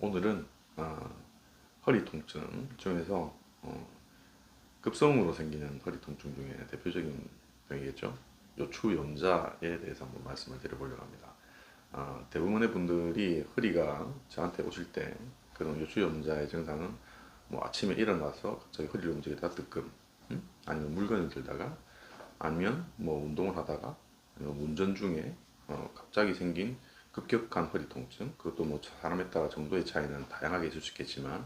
오늘은 허리 통증 중에서 급성으로 생기는 허리 통증 중에 대표적인 병이겠죠. 요추염자에 대해서 한번 말씀을 드려보려고 합니다. 대부분의 분들이 허리가 저한테 오실 때 그런 요추염자의 증상은 뭐 아침에 일어나서 갑자기 허리를 움직이다가 뜨끔, 아니면 물건을 들다가, 아니면 뭐 운동을 하다가, 아니면 운전 중에 갑자기 생긴 급격한 허리 통증, 그것도 뭐 사람에 따라 정도의 차이는 다양하게 있을 수 있겠지만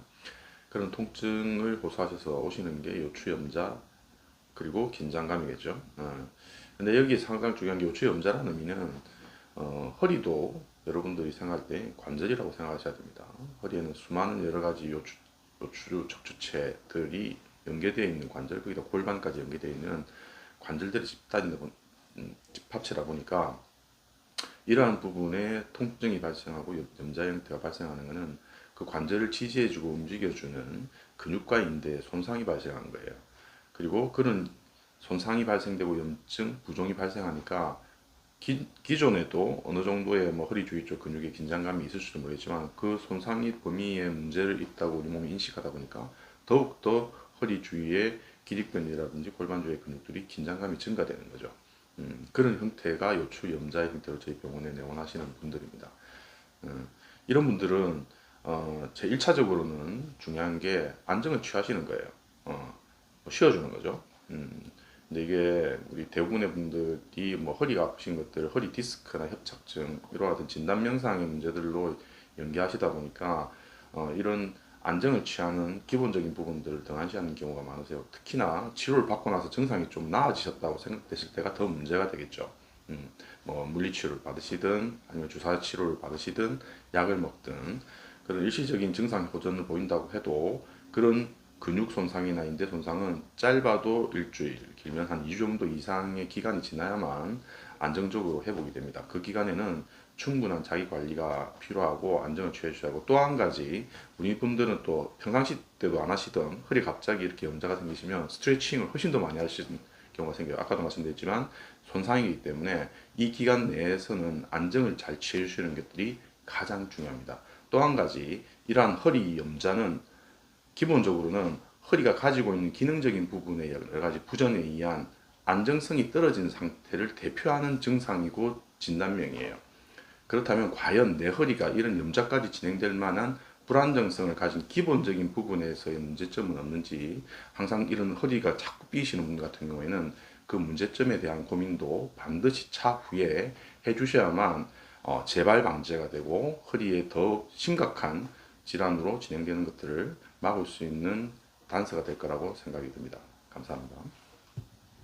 그런 통증을 호소하셔서 오시는 게 요추염자 그리고 긴장감이겠죠. 근데 여기서 항상 중요한 게 요추염자라는 의미는 허리도 여러분들이 생각할 때 관절이라고 생각하셔야 됩니다. 허리에는 수많은 여러 가지 요추 척추체들이 연계되어 있는 관절, 거기다 골반까지 연계되어 있는 관절들이 집합체다 보니까 이러한 부분에 통증이 발생하고 염자 형태가 발생하는 것은 그 관절을 지지해주고 움직여주는 근육과 인대에 손상이 발생한 거예요. 그리고 그런 손상이 발생되고 염증, 부종이 발생하니까 기존에도 어느 정도의 뭐 허리 주위 쪽 근육에 긴장감이 있을지도 모르겠지만 그 손상의 범위에 문제를 있다고 우리 몸이 인식하다 보니까 더욱더 허리 주위의 기립근이라든지 골반 주위의 근육들이 긴장감이 증가되는 거죠. 그런 형태가 요추염자의 형태로 저희 병원에 내원하시는 분들입니다. 이런 분들은 제 1차적으로는 중요한 게 안정을 취하시는 거예요. 뭐 쉬어주는 거죠. 근데 이게 우리 대부분의 분들이 뭐 허리가 아프신 것들, 허리 디스크나 협착증 이런 같은 진단 명상의 문제들로 연기하시다 보니까 이런 안정을 취하는 기본적인 부분들을 등한시하는 경우가 많으세요. 특히나 치료를 받고 나서 증상이 좀 나아지셨다고 생각되실 때가 더 문제가 되겠죠. 뭐 물리치료를 받으시든 아니면 주사 치료를 받으시든 약을 먹든 그런 일시적인 증상 호전을 보인다고 해도 그런 근육 손상이나 인대 손상은 짧아도 일주일, 길면 한 2주 정도 이상의 기간이 지나야만 안정적으로 회복이 됩니다. 그 기간에는 충분한 자기 관리가 필요하고 안정을 취해 주셔야 하고, 또 한 가지 우리 분들은 또 평상시 때도 안 하시던 허리 갑자기 이렇게 염자가 생기시면 스트레칭을 훨씬 더 많이 하시는 경우가 생겨요. 아까도 말씀드렸지만 손상이기 때문에 이 기간 내에서는 안정을 잘 취해 주시는 것들이 가장 중요합니다. 또 한 가지, 이러한 허리 염자는 기본적으로는 허리가 가지고 있는 기능적인 부분의 여러 가지 부전에 의한 안정성이 떨어진 상태를 대표하는 증상이고 진단명이에요. 그렇다면 과연 내 허리가 이런 염자까지 진행될 만한 불안정성을 가진 기본적인 부분에서의 문제점은 없는지, 항상 이런 허리가 자꾸 삐시는 분 같은 경우에는 그 문제점에 대한 고민도 반드시 차후에 해주셔야만 재발 방지가 되고 허리에 더 심각한 질환으로 진행되는 것들을 막을 수 있는 단서가 될 거라고 생각이 듭니다. 감사합니다.